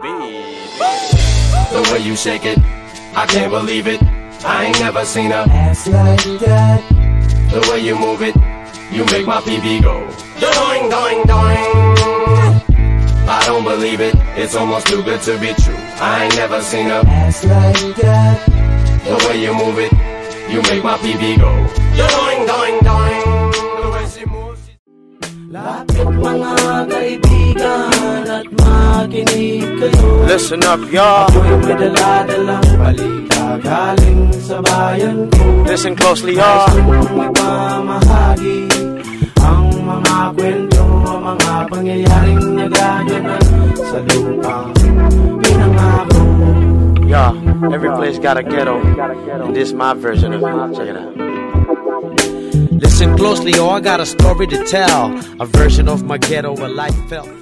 The way you shake it, I can't believe it. I ain't never seen a ass like that. The way you move it, you make my PB go doing, doing, doing. I don't believe it, it's almost too good to be true. I ain't never seen a ass like that. The way you move it, you make my PB go doing, doing, doing. The way she moves. Lapit mga kaibigan at makinig kayo. Listen up, y'all. Ako'y may dala-dalang balita galing sa bayan ko. Listen closely, y'all. Gusto mong ipamahagi ang mga kwento, mga pangyayaring nagaganap sa lupang pinangako. Y'all, every place got a ghetto, and this is my version of it. Check it out. Listen closely, or I got a story to tell. A version of my ghetto where life felt.